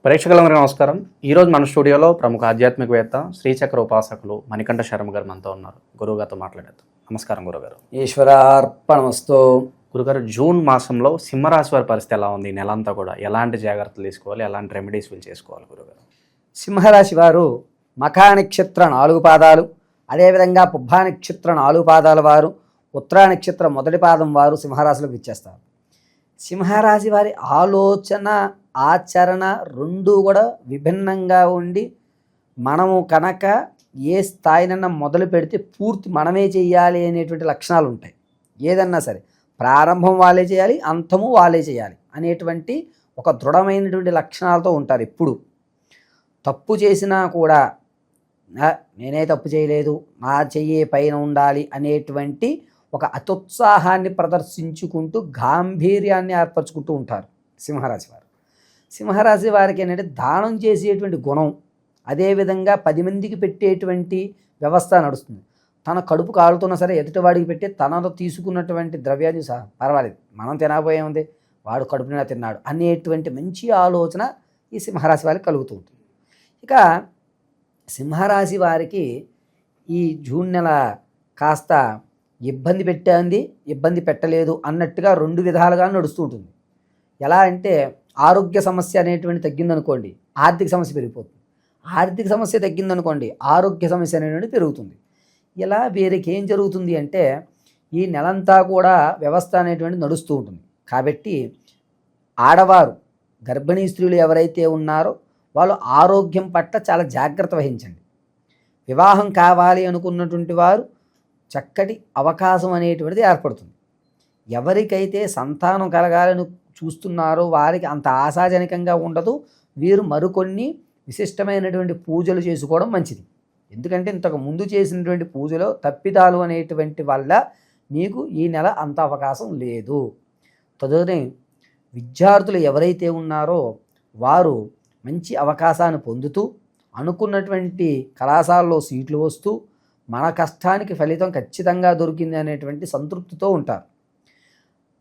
ప్రేక్షకులందరికీ నమస్కారం. ఈరోజు మన స్టూడియోలో ప్రముఖ ఆధ్యాత్మికవేత్త శ్రీచక్ర ఉపాసకులు మణికంఠ శర్మ గారు మనతో ఉన్నారు. గురువుగారితో మాట్లాడేద్దాం. నమస్కారం గురుగారు. ఈశ్వరార్పణమస్తు. గురుగారు, జూన్ మాసంలో సింహరాశి వారి పరిస్థితి ఎలా ఉంది? నెలంతా కూడా ఎలాంటి జాగ్రత్తలు తీసుకోవాలి, ఎలాంటి రెమెడీస్ వీళ్ళు చేసుకోవాలి గురుగారు? సింహరాశి వారు మఖా నక్షత్ర 4 పాదాలు, అదేవిధంగా పుబ్బా నక్షత్ర 4 పాదాల వారు, ఉత్తరా నక్షత్ర మొదటి పాదం వారు సింహరాశిలోకి ఇచ్చేస్తారు. సింహరాశి వారి ఆలోచన ఆచరణ రెండూ కూడా విభిన్నంగా ఉండి, మనము కనుక ఏ స్థాయినన్నా మొదలు పెడితే పూర్తి మనమే చేయాలి అనేటువంటి లక్షణాలు ఉంటాయి. ఏదన్నా సరే ప్రారంభం వాళ్ళే చేయాలి, అంతము వాళ్ళే చేయాలి అనేటువంటి ఒక దృఢమైనటువంటి లక్షణాలతో ఉంటారు. ఎప్పుడు తప్పు చేసినా కూడా నేనే తప్పు చేయలేదు, నా చెయ్యే పైన ఉండాలి అనేటువంటి ఒక అత్యుత్సాహాన్ని ప్రదర్శించుకుంటూ గాంభీర్యాన్ని ఏర్పరచుకుంటూ ఉంటారు సింహరాశి వారు. సింహరాశి వారికి ఏంటంటే దానం చేసేటువంటి గుణం, అదేవిధంగా 10 మందికి పెట్టేటువంటి వ్యవస్థ నడుస్తుంది. తన కడుపు కాలుతున్నా సరే ఎదుటివాడికి పెట్టి తనలో తీసుకున్నటువంటి ద్రవ్యాన్ని సహా పర్వాలేదు, మనం తినకపోయే ఉంది, వాడు కడుపున తిన్నాడు అనేటువంటి మంచి ఆలోచన ఈ సింహరాశి వారికి కలుగుతూ ఉంటుంది. ఇక సింహరాశి వారికి ఈ జూన్ నెల కాస్త ఇబ్బంది పెట్టింది, ఇబ్బంది పెట్టలేదు అన్నట్టుగా 2 విధాలుగా నడుస్తూ ఉంటుంది. ఎలా అంటే ఆరోగ్య సమస్య అనేటువంటి తగ్గిందనుకోండి, ఆర్థిక సమస్య పెరిగిపోతుంది. ఆర్థిక సమస్య తగ్గిందనుకోండి, ఆరోగ్య సమస్య అనేటువంటి పెరుగుతుంది. ఇలా వీరికి ఏం జరుగుతుంది అంటే ఈ నెలంతా కూడా వ్యవస్థ అనేటువంటి నడుస్తూ ఉంటుంది. కాబట్టి ఆడవారు, గర్భిణీ స్త్రీలు ఎవరైతే ఉన్నారో వాళ్ళు ఆరోగ్యం పట్ల చాలా జాగ్రత్త వహించండి. వివాహం కావాలి అనుకున్నటువంటి వారు చక్కటి అవకాశం అనేటువంటిది ఏర్పడుతుంది. ఎవరికైతే సంతానం కలగాలని చూస్తున్నారో వారికి అంత ఆశాజనకంగా ఉండదు. వీరు మరికొన్ని విశిష్టమైనటువంటి పూజలు చేసుకోవడం మంచిది. ఎందుకంటే ఇంతకు ముందు చేసినటువంటి పూజలో తప్పిదాలు అనేటువంటి వల్ల మీకు ఈ నెల అంత అవకాశం లేదు. తదుపరి విద్యార్థులు ఎవరైతే ఉన్నారో వారు మంచి అవకాశాన్ని పొందుతూ అనుకున్నటువంటి కళాశాలలో సీట్లు వస్తూ మన కష్టానికి ఫలితం ఖచ్చితంగా దొరికింది అనేటువంటి సంతృప్తితో ఉంటారు.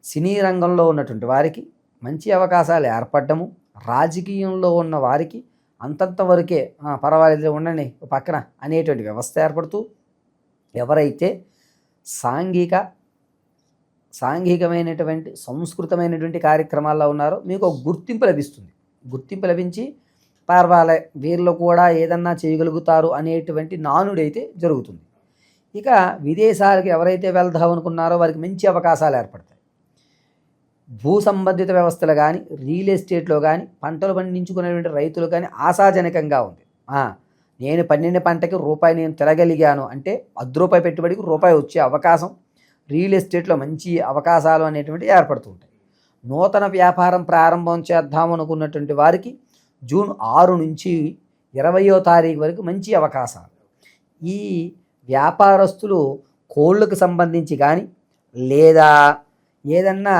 సినీ రంగంలో ఉన్నటువంటి వారికి మంచి అవకాశాలు ఏర్పడము, రాజకీయంలో ఉన్న వారికి అంతంత వరకే పర్వాలేదు ఉండండి పక్కన అనేటువంటి వ్యవస్థ ఏర్పడుతూ, ఎవరైతే సాంఘికమైనటువంటి సంస్కృతమైనటువంటి కార్యక్రమాల్లో ఉన్నారో మీకు ఒక గుర్తింపు లభిస్తుంది. గుర్తింపు లభించి పర్వాలే వీళ్ళు కూడా ఏదన్నా చేయగలుగుతారు అనేటువంటి నానుడైతే జరుగుతుంది. ఇక విదేశాలకు ఎవరైతే వెళ్దాం అనుకున్నారో వారికి మంచి అవకాశాలు ఏర్పడతాయి. భూ సంబంధిత వ్యవస్థలు కానీ, రియల్ ఎస్టేట్లో కానీ, పంటలు పండించుకునేటువంటి రైతులు కానీ ఆశాజనకంగా ఉంది. నేను పండిన పంటకి రూపాయి నేను తిరగలిగాను అంటే ₹10 పెట్టుబడికి రూపాయి వచ్చే అవకాశం రియల్ ఎస్టేట్లో మంచి అవకాశాలు అనేటువంటి ఏర్పడుతూ ఉంటాయి. నూతన వ్యాపారం ప్రారంభం చేద్దాం అనుకున్నటువంటి వారికి జూన్ 6 నుంచి 20వ తారీఖు వరకు మంచి అవకాశాలు. ఈ వ్యాపారస్తులు కోళ్ళకు సంబంధించి కానీ, లేదా ఏదన్నా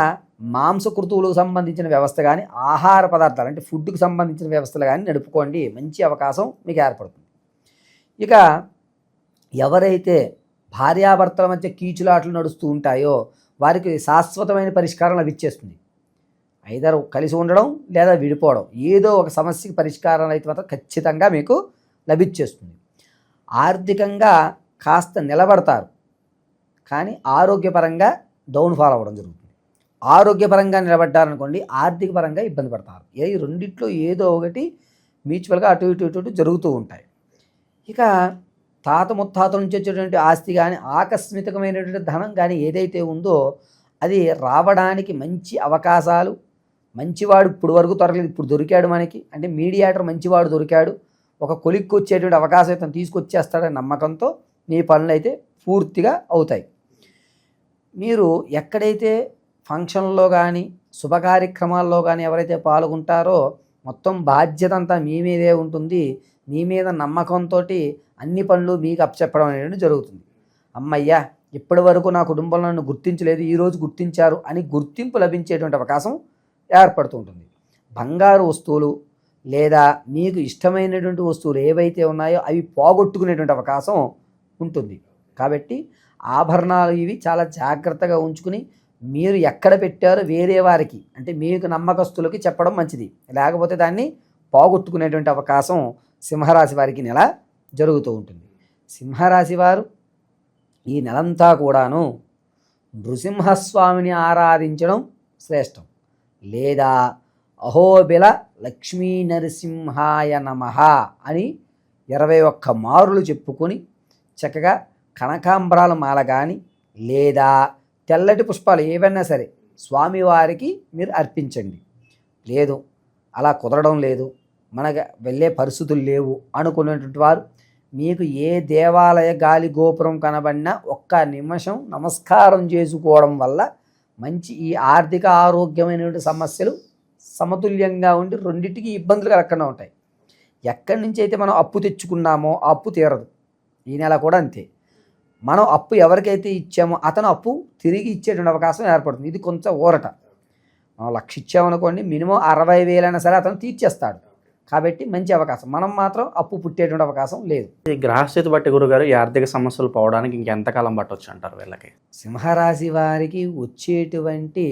మాంసకృతువులకు సంబంధించిన వ్యవస్థ కానీ, ఆహార పదార్థాలు అంటే ఫుడ్కి సంబంధించిన వ్యవస్థలు కానీ నడుపుకోండి, మంచి అవకాశం మీకు ఏర్పడుతుంది. ఇక ఎవరైతే భార్యాభర్తల మధ్య కీచులాటలు నడుస్తూ ఉంటాయో వారికి శాశ్వతమైన పరిష్కారం లభించేస్తుంది. ఐదర్ కలిసి ఉండడం లేదా విడిపోవడం, ఏదో ఒక సమస్యకి పరిష్కారం అయితే మాత్రం ఖచ్చితంగా మీకు లభించేస్తుంది. ఆర్థికంగా కాస్త నిలబడతారు, కానీ ఆరోగ్యపరంగా డౌన్ఫాల్ అవ్వడం జరుగుతుంది. ఆరోగ్యపరంగా నిలబడ్డారనుకోండి, ఆర్థిక పరంగా ఇబ్బంది పడతారు. ఈ రెండిట్లో ఏదో ఒకటి మ్యూచువల్గా అటు ఇటు జరుగుతూ ఉంటాయి. ఇక తాత ముత్తాతల నుంచి వచ్చేటువంటి ఆస్తి కానీ, ఆకస్మికమైనటువంటి ధనం కానీ ఏదైతే ఉందో అది రావడానికి మంచి అవకాశాలు. మంచివాడు ఇప్పుడు వరకు దొరకలేదు, ఇప్పుడు దొరికాడు మనకి, అంటే మీడియేటర్ మంచివాడు దొరికాడు, ఒక కొలిక్కి వచ్చేటువంటి అవకాశం అయితే తీసుకొచ్చేస్తాడనే నమ్మకంతో మీ పనులు అయితే పూర్తిగా అవుతాయి. మీరు ఎక్కడైతే ఫంక్షన్లో కానీ, శుభ కార్యక్రమాల్లో కానీ ఎవరైతే పాల్గొంటారో మొత్తం బాధ్యత అంతా మీ మీదే ఉంటుంది. మీ మీద నమ్మకంతో అన్ని పనులు మీకు అప్పచెప్పడం అనేది జరుగుతుంది. అమ్మయ్యా, ఇప్పటి వరకు నా కుటుంబంలో నన్ను గుర్తించలేదు, ఈరోజు గుర్తించారు అని గుర్తింపు లభించేటువంటి అవకాశం ఏర్పడుతూ ఉంటుంది. బంగారు వస్తువులు లేదా మీకు ఇష్టమైనటువంటి వస్తువులు ఏవైతే ఉన్నాయో అవి పోగొట్టుకునేటువంటి అవకాశం ఉంటుంది. కాబట్టి ఆభరణాలు ఇవి చాలా జాగ్రత్తగా ఉంచుకుని మీరు ఎక్కడ పెట్టారో వేరే వారికి, అంటే మీకు నమ్మకస్తులకి చెప్పడం మంచిది. లేకపోతే దాన్ని పోగొట్టుకునేటువంటి అవకాశం సింహరాశి వారికి నెల జరుగుతూ ఉంటుంది. సింహరాశి వారు ఈ నెలంతా కూడాను నృసింహస్వామిని ఆరాధించడం శ్రేష్టం. లేదా అహోబిల లక్ష్మీ నరసింహాయ నమః అని 21 మారులు చెప్పుకొని చక్కగా కనకాంబరాల మాల కానీ లేదా తెల్లటి పుష్పాలు ఏవైనా సరే స్వామివారికి మీరు అర్పించండి. లేదు అలా కుదరడం లేదు, మనకు వెళ్ళే పరిస్థితులు లేవు అనుకునేటువంటి వారు మీకు ఏ దేవాలయ గాలి గోపురం కనబడినా ఒక్క నిమిషం నమస్కారం చేసుకోవడం వల్ల మంచి ఈ ఆర్థిక ఆరోగ్యమైనటువంటి సమస్యలు సమతుల్యంగా ఉండి రెండింటికి ఇబ్బందులు కలగకుండా ఉంటాయి. ఎక్కడి నుంచి అయితే మనం అప్పు తెచ్చుకున్నామో ఆ అప్పు తీరదు. ఈ నెల కూడా అంతే. మనం అప్పు ఎవరికైతే ఇచ్చామో అతను అప్పు తిరిగి ఇచ్చేటువంటి అవకాశం ఏర్పడుతుంది. ఇది కొంచెం ఊరట. మనం 1,00,000 ఇచ్చామనుకోండి, మినిమం 60,000 అయినా సరే అతను తీర్చేస్తాడు. కాబట్టి మంచి అవకాశం. మనం మాత్రం అప్పు పుట్టేటువంటి అవకాశం లేదు. ఈ గ్రహస్థితి బట్టి గురుగారు ఈ ఆర్థిక సమస్యలు పోవడానికి ఇంకెంతకాలం పట్టవచ్చు అంటారు వీళ్ళకి? సింహరాశి వారికి వచ్చేటువంటి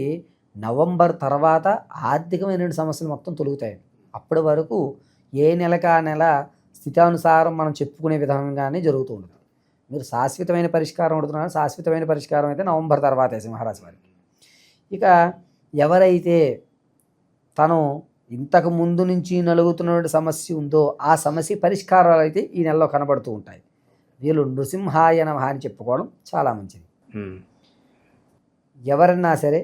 నవంబర్ తర్వాత ఆర్థికమైన సమస్యలు మొత్తం తొలుగుతాయి. అప్పటి వరకు ఏ నెలకు ఆ నెల స్థితానుసారం మనం చెప్పుకునే విధంగానే జరుగుతూ ఉంటుంది. మీరు శాశ్వతమైన పరిష్కారం అడుగుతున్నారు. శాశ్వతమైన పరిష్కారం అయితే నవంబర్ తర్వాతే సింహరాశి వారికి. ఇక ఎవరైతే తను ఇంతకు ముందు నుంచి నలుగుతున్న సమస్య ఉందో ఆ సమస్య పరిష్కారాలు అయితే ఈ నెలలో కనబడుతూ ఉంటాయి. వీళ్ళు నృసింహాయ నమః అని చెప్పుకోవడం చాలా మంచిది. ఎవరన్నా సరే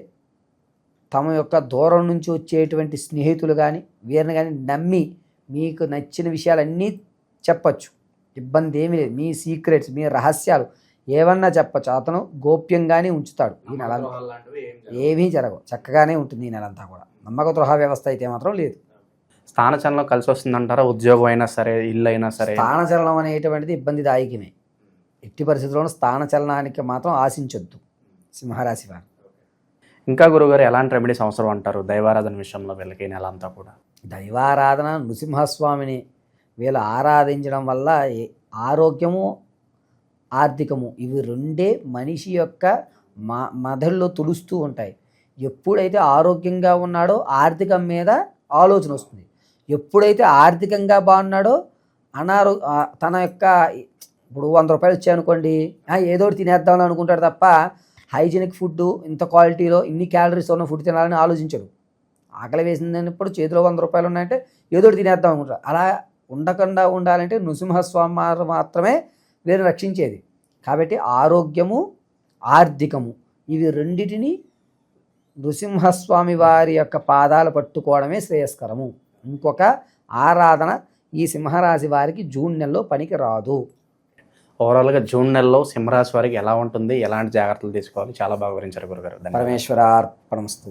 తమ యొక్క దూరం నుంచి వచ్చేటువంటి స్నేహితులు కానీ వీరిని కానీ నమ్మి మీకు నచ్చిన విషయాలన్నీ చెప్పచ్చు. ఇబ్బంది ఏమీ లేదు. మీ సీక్రెట్స్, మీ రహస్యాలు ఏమన్నా చెప్పచ్చు. అతను గోప్యంగానే ఉంచుతాడు. ఈ నెల ఏమీ జరగవు, చక్కగానే ఉంటుంది ఈ నెలంతా కూడా. నమ్మక ద్రోహ వ్యవస్థ అయితే మాత్రం లేదు. స్థానచలనం కలిసి వస్తుందంటారా? ఉద్యోగం అయినా సరే, ఇల్లు అయినా సరే. స్థానచలనం అనేటువంటిది ఇబ్బందిదాయకమే. ఎట్టి పరిస్థితుల్లోనూ స్థానచలనానికి మాత్రం ఆశించొద్దు సింహరాశి వారు. ఇంకా గురుగారు ఎలాంటి రెమెడీస్ అవసరం అంటారు దైవారాధన విషయంలో వీళ్ళకి? నెల అంతా కూడా దైవారాధన, నృసింహస్వామిని వీళ్ళు ఆరాధించడం వల్ల ఆరోగ్యము ఆర్థికము ఇవి రెండే మనిషి యొక్క మెదడులో తులుస్తూ ఉంటాయి. ఎప్పుడైతే ఆరోగ్యంగా ఉన్నాడో ఆర్థికం మీద ఆలోచన వస్తుంది. ఎప్పుడైతే ఆర్థికంగా బాగున్నాడో తన యొక్క ఇప్పుడు 100 రూపాయలు వచ్చాయనుకోండి, ఏదో ఒకటి తినేద్దామని అనుకుంటాడు తప్ప హైజీనిక్ ఫుడ్, ఇంత క్వాలిటీలో ఇన్ని క్యాలరీస్ ఉన్న ఫుడ్ తినాలని ఆలోచించడు. ఆకలి వేసిందన్నప్పుడు చేతిలో 100 రూపాయలు ఉన్నాయంటే ఏదో ఒకటి తినేద్దాం అనుకుంటారు. అలా ఉండకుండా ఉండాలంటే నృసింహస్వామి మాత్రమే వీరిని రక్షించేది. కాబట్టి ఆరోగ్యము ఆర్థికము ఇవి రెండిటిని నృసింహస్వామి వారి యొక్క పాదాలు పట్టుకోవడమే శ్రేయస్కరము. ఇంకొక ఆరాధన ఈ సింహరాశి వారికి జూన్ నెలలో పనికి రాదు. ఓవరాల్గా జూన్ నెలలో సింహరాశి వారికి ఎలా ఉంటుంది, ఎలాంటి జాగ్రత్తలు తీసుకోవాలి చాలా బాగా వివరించారు గురుగారు. పరమేశ్వరార్పణమస్తు.